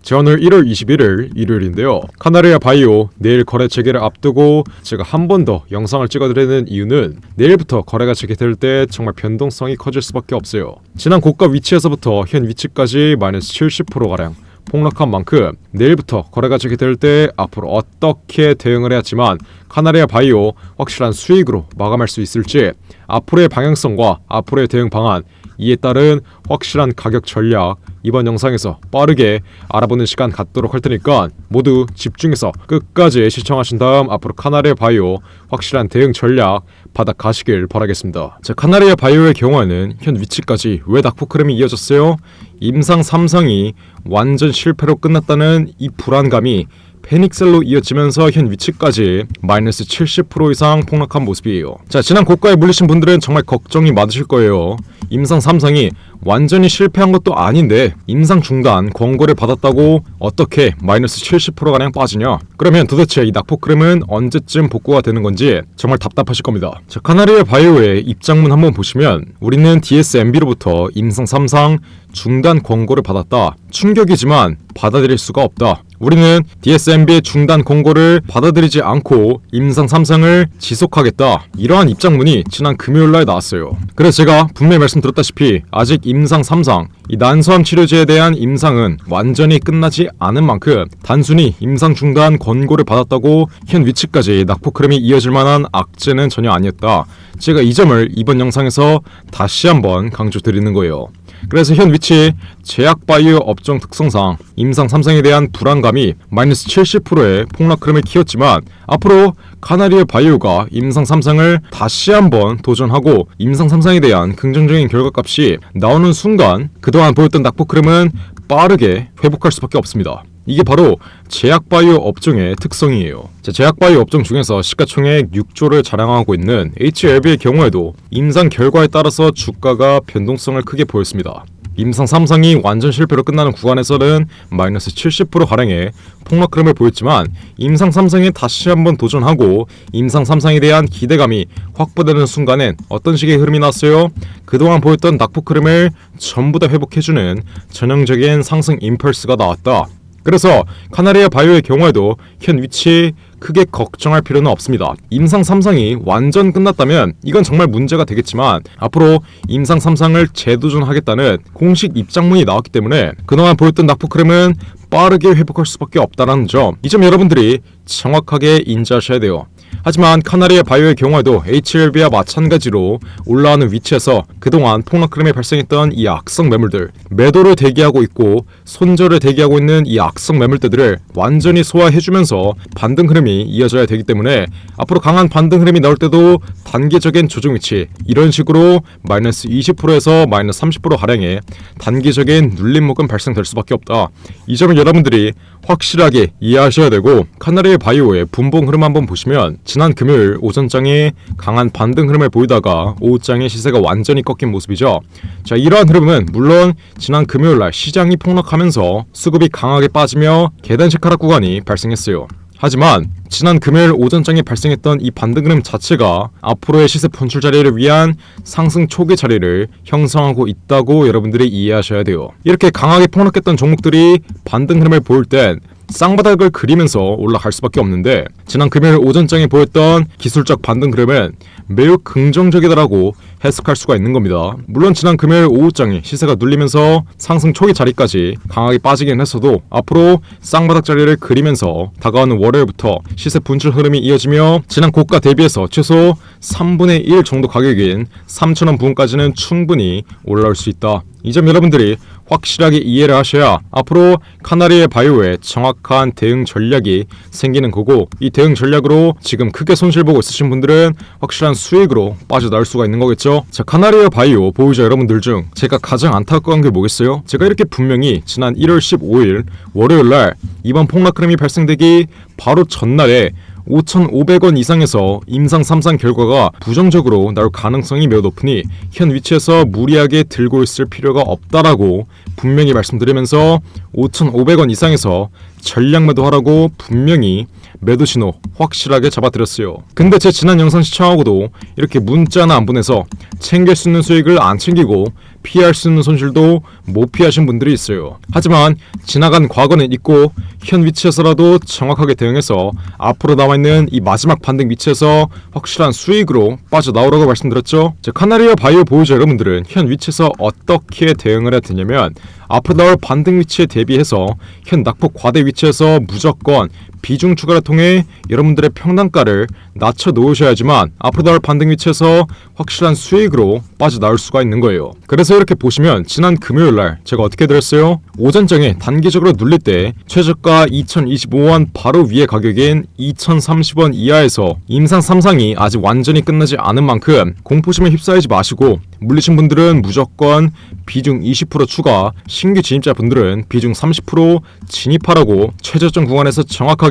자, 오늘 1월 21일 일요일인데요. 카나리아 바이오 내일 거래 재개를 앞두고 제가 한 번 더 영상을 찍어드리는 이유는 내일부터 거래가 재개될 때 정말 변동성이 커질 수밖에 없어요. 지난 고가 위치에서부터 현 위치까지 마이너스 70%가량 폭락한 만큼 내일부터 거래가 재개될 때 앞으로 어떻게 대응을 해야 하지만 카나리아 바이오 확실한 수익으로 마감할 수 있을지, 앞으로의 방향성과 앞으로의 대응 방안, 이에 따른 확실한 가격 전략 이번 영상에서 빠르게 알아보는 시간 갖도록 할 테니까 모두 집중해서 끝까지 시청하신 다음 앞으로 카나리아 바이오 확실한 대응 전략 받아가시길 바라겠습니다. 자, 카나리아 바이오의 경우에는 현 위치까지 왜 낙폭 흐름이 이어졌어요? 임상 3상이 완전 실패로 끝났다는 이 불안감이 패닉셀로 이어지면서 현 위치까지 마이너스 70% 이상 폭락한 모습이에요. 자, 지난 고가에 물리신 분들은 정말 걱정이 많으실 거예요. 임상 3상이 완전히 실패한 것도 아닌데 임상 중단 권고를 받았다고 어떻게 마이너스 70%가량 빠지냐? 그러면 도대체 이 낙폭 흐름은 언제쯤 복구가 되는 건지 정말 답답하실 겁니다. 자, 카나리아 바이오의 입장문 한번 보시면 우리는 DSMB로부터 임상 3상 중단 권고를 받았다. 충격이지만 받아들일 수가 없다. 우리는 DSMB의 중단 권고를 받아들이지 않고 임상 3상을 지속하겠다. 이러한 입장문이 지난 금요일날 나왔어요. 그래서 제가 분명히 말씀드렸다시피 아직 임상 3상, 이 난소암 치료제에 대한 임상은 완전히 끝나지 않은 만큼 단순히 임상 중단 권고를 받았다고 현 위치까지 낙폭 흐름이 이어질 만한 악재는 전혀 아니었다. 제가 이 점을 이번 영상에서 다시 한번 강조드리는 거예요. 그래서 현 위치 제약바이오 업종 특성상 임상 3상에 대한 불안감이 마이너스 70%의 폭락 흐름을 키웠지만 앞으로 카나리아 바이오가 임상 3상을 다시 한번 도전하고 임상 3상에 대한 긍정적인 결과값이 나오는 순간 그동안 보였던 낙폭 흐름은 빠르게 회복할 수밖에 없습니다. 이게 바로 제약바이오 업종의 특성이에요. 제약바이오 업종 중에서 시가총액 6조를 자랑하고 있는 HLB의 경우에도 임상 결과에 따라서 주가가 변동성을 크게 보였습니다. 임상 3상이 완전 실패로 끝나는 구간에서는 마이너스 70%가량의 폭락 흐름을 보였지만 임상 3상에 다시 한번 도전하고 임상 3상에 대한 기대감이 확보되는 순간엔 어떤 식의 흐름이 났어요? 그동안 보였던 낙폭 흐름을 전부 다 회복해주는 전형적인 상승 임펄스가 나왔다. 그래서 카나리아 바이오의 경우에도 현 위치 크게 걱정할 필요는 없습니다. 임상 3상이 완전 끝났다면 이건 정말 문제가 되겠지만 앞으로 임상 3상을 재도전하겠다는 공식 입장문이 나왔기 때문에 그동안 보였던 낙폭 흐름은 빠르게 회복할 수밖에 없다는 점, 이 점 여러분들이 정확하게 인지하셔야 돼요. 하지만 카나리아 바이오의 경우에도 HLB와 마찬가지로 올라가는 위치에서 그동안 폭락 흐름이 발생했던 이 악성 매물들, 매도를 대기하고 있고 손절을 대기하고 있는 이 악성 매물대들을 완전히 소화해주면서 반등 흐름이 이어져야 되기 때문에 앞으로 강한 반등 흐름이 나올 때도 단계적인 조정 위치, 이런 식으로 마이너스 20%에서 마이너스 30%가량의 단계적인 눌림목은 발생될 수밖에 없다. 이 점을 여러분들이 확실하게 이해하셔야 되고, 카나리아 바이오의 분봉 흐름 한번 보시면 지난 금요일 오전장에 강한 반등 흐름을 보이다가 오후장에 시세가 완전히 꺾인 모습이죠. 자, 이러한 흐름은 물론 지난 금요일날 시장이 폭락하면서 수급이 강하게 빠지며 계단식 하락 구간이 발생했어요. 하지만 지난 금요일 오전장에 발생했던 이 반등 흐름 자체가 앞으로의 시세 분출 자리를 위한 상승 초기 자리를 형성하고 있다고 여러분들이 이해하셔야 돼요. 이렇게 강하게 폭락했던 종목들이 반등 흐름을 보일 땐 쌍바닥을 그리면서 올라갈 수밖에 없는데 지난 금요일 오전장에 보였던 기술적 반등 흐름은 매우 긍정적이다라고 해석할 수가 있는 겁니다. 물론 지난 금요일 오후장에 시세가 눌리면서 상승 초기 자리까지 강하게 빠지긴 했어도 앞으로 쌍바닥 자리를 그리면서 다가오는 월요일부터 시세 분출 흐름이 이어지며 지난 고가 대비해서 최소 3분의 1 정도 가격인 3,000원 부근까지는 충분히 올라올 수 있다. 이 점 여러분들이 확실하게 이해를 하셔야 앞으로 카나리아 바이오의 정확한 대응 전략이 생기는 거고, 이 대응 전략으로 지금 크게 손실보고 있으신 분들은 확실한 수익으로 빠져나올 수가 있는 거겠죠. 자, 카나리아 바이오 보유자 여러분들 중 제가 가장 안타까운 게 뭐겠어요? 제가 이렇게 분명히 지난 1월 15일 월요일날 이번 폭락 흐름이 발생되기 바로 전날에 5,500원 이상에서 임상 3상 결과가 부정적으로 나올 가능성이 매우 높으니 현 위치에서 무리하게 들고 있을 필요가 없다라고 분명히 말씀드리면서 5,500원 이상에서 전략 매도하라고 분명히 매도 신호 확실하게 잡아드렸어요. 근데 제 지난 영상 시청하고도 이렇게 문자나 안 보내서 챙길 수 있는 수익을 안 챙기고 피할 수 있는 손실도 못 피하신 분들이 있어요. 하지만 지나간 과거는 잊고 현 위치에서라도 정확하게 대응해서 앞으로 남아있는 이 마지막 반등 위치에서 확실한 수익으로 빠져나오라고 말씀드렸죠. 카나리아 바이오 보유자 여러분들은 현 위치에서 어떻게 대응을 해야 되냐면, 앞으로 나올 반등 위치에 대비해서 현 낙폭 과대 위치에서 무조건 비중 추가를 통해 여러분들의 평단가를 낮춰 놓으셔야지만 앞으로 나올 반등 위치에서 확실한 수익으로 빠져나올 수가 있는 거예요. 그래서 이렇게 보시면 지난 금요일날 제가 어떻게 드렸어요? 오전장에 단기적으로 눌릴 때 최저가 2025원 바로 위에 가격인 2030원 이하에서 임상 3상이 아직 완전히 끝나지 않은 만큼 공포심에 휩싸이지 마시고, 물리신 분들은 무조건 비중 20% 추가, 신규 진입자 분들은 비중 30% 진입하라고 최저점 구간에서 정확하게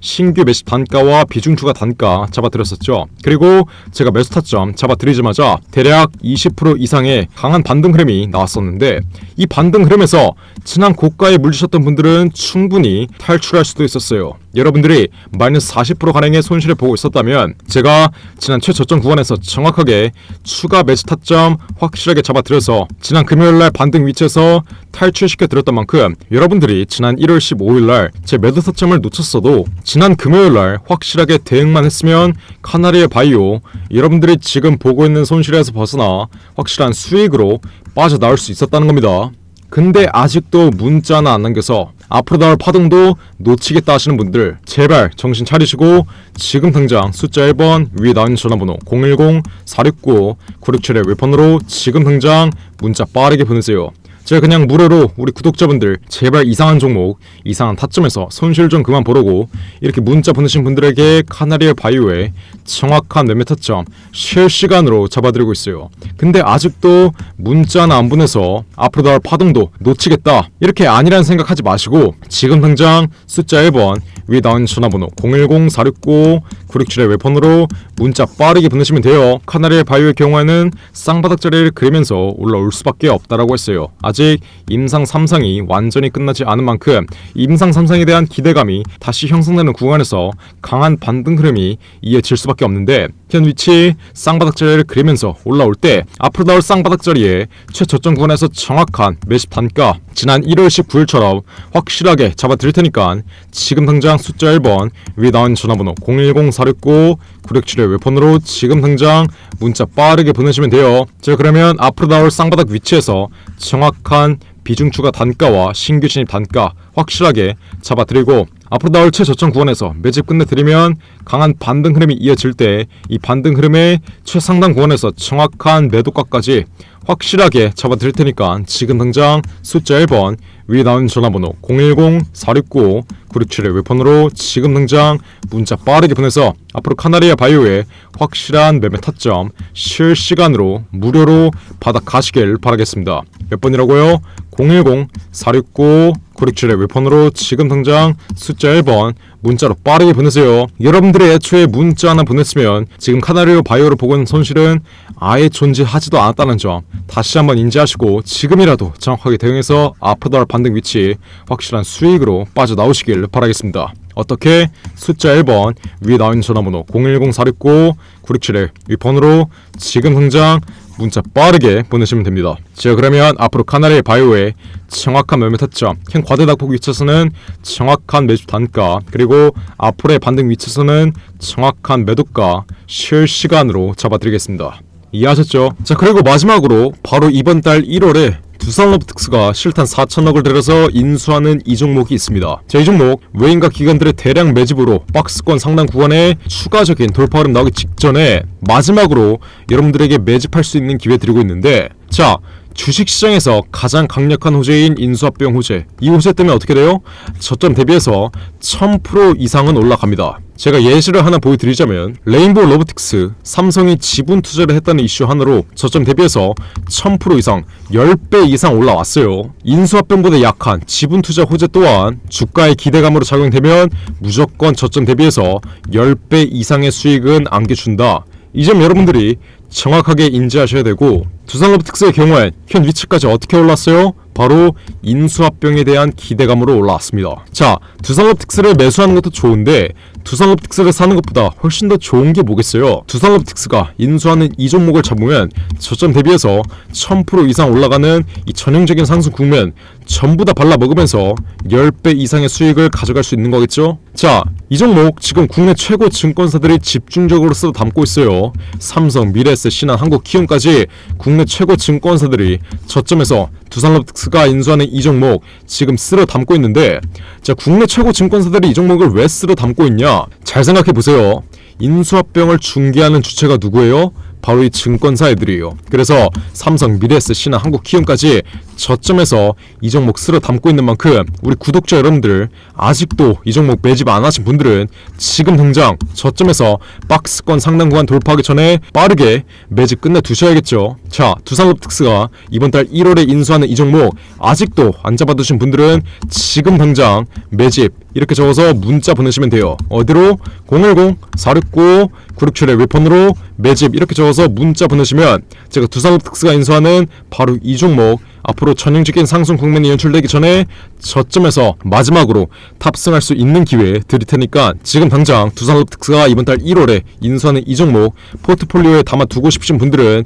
신규 매수 단가와 비중 추가 단가 잡아드렸었죠. 그리고 제가 매수 타점 잡아드리자마자 대략 20% 이상의 강한 반등 흐름이 나왔었는데, 이 반등 흐름에서 지난 고가에 물리셨던 분들은 충분히 탈출할 수도 있었어요. 여러분들이 마이너스 40%가량의 손실을 보고 있었다면 제가 지난 최저점 구간에서 정확하게 추가 매수 타점 확실하게 잡아드려서 지난 금요일날 반등 위치에서 탈출시켜 드렸던 만큼, 여러분들이 지난 1월 15일날 제 매도 타점을 놓쳤어도 지난 금요일날 확실하게 대응만 했으면 카나리아 바이오 여러분들이 지금 보고 있는 손실에서 벗어나 확실한 수익으로 빠져나올 수 있었다는 겁니다. 근데 아직도 문자나 안 남겨서 앞으로 나올 파동도 놓치겠다 하시는 분들, 제발 정신 차리시고 지금 당장 숫자 1번 위에 나온 전화번호 010-4695-9671의 웹폰으로 지금 당장 문자 빠르게 보내세요. 제가 그냥 무료로 우리 구독자분들 제발 이상한 종목, 이상한 타점에서 손실 좀 그만 보라고 이렇게 문자 보내신 분들에게 카나리아 바이오의 정확한 매매 타점 실시간으로 잡아드리고 있어요. 근데 아직도 문자나 안 보내서 앞으로 나올 파동도 놓치겠다 이렇게 아니라는 생각하지 마시고 지금 당장 숫자 1번 위에 나온 전화번호 010-4695-9671의 웹폰으로 문자 빠르게 보내시면 돼요. 카나리아 바이오의 경우에는 쌍바닥자리를 그리면서 올라올 수밖에 없다라고 했어요. 아직 임상 3상이 완전히 끝나지 않은 만큼 임상 3상에 대한 기대감이 다시 형성되는 구간에서 강한 반등 흐름이 이어질 수밖에 없는데, 현 위치 쌍바닥자리를 그리면서 올라올 때 앞으로 나올 쌍바닥자리에 최저점 구간에서 정확한 매집 단가 지난 1월 19일처럼 확실하게 잡아드릴 테니까 지금 당장 숫자 1번 위에 나온 전화번호 010-469-9671의 웹폰으로 지금 당장 문자 빠르게 보내시면 돼요. 제가 그러면 앞으로 나올 쌍바닥 위치에서 정확한 비중 추가 단가와 신규 진입 단가 확실하게 잡아드리고, 앞으로 나올 최저점 구간에서 매집 끝내드리면 강한 반등 흐름이 이어질 때 이 반등 흐름의 최상단 구간에서 정확한 매도가까지 확실하게 잡아드릴 테니까 지금 당장 숫자 1번 위에 나온 전화번호 010-469-9671의 웹폰으로 지금 당장 문자 빠르게 보내서 앞으로 카나리아 바이오의 확실한 매매 타점 실시간으로 무료로 받아 가시길 바라겠습니다. 몇 번이라고요? 010-469-9671의 웹폰으로 지금 당장 숫자 1번 문자로 빠르게 보내세요. 여러분들이 애초에 문자 하나 보냈으면 지금 카나리아 바이오를 보고 있는 손실은 아예 존재하지도 않았다는 점 다시 한번 인지하시고 지금이라도 정확하게 대응해서 앞으로 나올 반등 위치 확실한 수익으로 빠져나오시길 바라겠습니다. 어떻게? 숫자 1번 위에 나온 전화번호 010-469-9671 이 번호로 지금 당장 문자 빠르게 보내시면 됩니다. 제가 그러면 앞으로 카나리아 바이오의 정확한 매매 타점, 현 과대 낙폭 위치에서는 정확한 매집 단가, 그리고 앞으로의 반등 위치에서는 정확한 매도가 실시간으로 잡아드리겠습니다. 이해하셨죠? 자, 그리고 마지막으로 바로 이번 달 1월에 두산로보틱스가 실탄 4천억을 들여서 인수하는 이 종목이 있습니다. 자, 이 종목 외인과 기관들의 대량 매집으로 박스권 상단 구간에 추가적인 돌파 흐름 나오기 직전에 마지막으로 여러분들에게 매집할 수 있는 기회 드리고 있는데, 자, 주식시장에서 가장 강력한 호재인 인수합병 호재, 이 호재 때문에 어떻게 돼요? 저점 대비해서 1000% 이상은 올라갑니다. 제가 예시를 하나 보여드리자면 레인보우 로보틱스, 삼성이 지분 투자를 했다는 이슈 하나로 저점 대비해서 1000% 이상, 10배 이상 올라왔어요. 인수합병보다 약한 지분 투자 호재 또한 주가의 기대감으로 작용되면 무조건 저점 대비해서 10배 이상의 수익은 안겨준다. 이 점 여러분들이 정확하게 인지하셔야 되고, 두산로보틱스의 경우엔 현 위치까지 어떻게 올랐어요? 바로 인수합병에 대한 기대감으로 올라왔습니다. 자, 두산로보틱스를 매수하는 것도 좋은데 두산롭틱스를 사는 것보다 훨씬 더 좋은 게 뭐겠어요. 두산롭틱스가 인수하는 이 종목을 잡으면 저점 대비해서 1000% 이상 올라가는 이 전형적인 상승 국면 전부 다 발라먹으면서 10배 이상의 수익을 가져갈 수 있는 거겠죠. 자, 이 종목 지금 국내 최고 증권사들이 집중적으로 쓸어 담고 있어요. 삼성, 미래에셋, 신한, 한국키움까지 국내 최고 증권사들이 저점에서 두산롭틱스가 인수하는 이 종목 지금 쓸어 담고 있는데, 자, 국내 최고 증권사들이 이 종목을 왜 쓸어 담고 있냐? 잘 생각해 보세요. 인수합병을 중개하는 주체가 누구예요? 바로 이 증권사 애들이에요. 그래서 삼성, 미래에셋, 신한, 한국키움까지 저점에서 이 종목 쓸어 담고 있는 만큼 우리 구독자 여러분들 아직도 이 종목 매집 안 하신 분들은 지금 당장 저점에서 박스권 상단 구간 돌파하기 전에 빠르게 매집 끝내 두셔야겠죠. 자, 두산롭틱스가 이번 달 1월에 인수하는 이 종목 아직도 안 잡아두신 분들은 지금 당장 매집 이렇게 적어서 문자 보내시면 돼요. 어디로? 010-469-9671 웹폰으로 매집 이렇게 적어서 문자 보내시면 제가 두산롭틱스가 인수하는 바로 이 종목 앞으로 전형적인 상승 국면이 연출되기 전에 저점에서 마지막으로 탑승할 수 있는 기회 드릴 테니까 지금 당장 두산롭틱스가 이번 달 1월에 인수하는 이 종목 포트폴리오에 담아두고 싶으신 분들은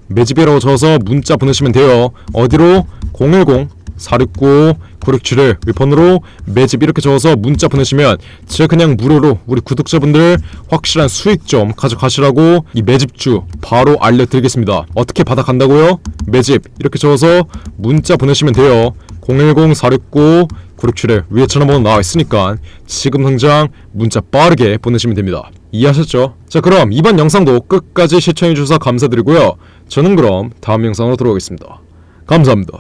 매집이라고 적어서 문자 보내시면 돼요. 어디로? 010-469-9671 웹폰으로 매집 이렇게 적어서 문자 보내시면 제가 그냥 무료로 우리 구독자분들 확실한 수익 좀 가져가시라고 이 매집주 바로 알려드리겠습니다. 어떻게 받아간다고요? 매집 이렇게 적어서 문자 보내시면 돼요. 010-469-9671 위에 전화번호 나와 있으니까 지금 당장 문자 빠르게 보내시면 됩니다. 이해하셨죠? 자, 그럼 이번 영상도 끝까지 시청해주셔서 감사드리고요. 저는 그럼 다음 영상으로 돌아오겠습니다. 감사합니다.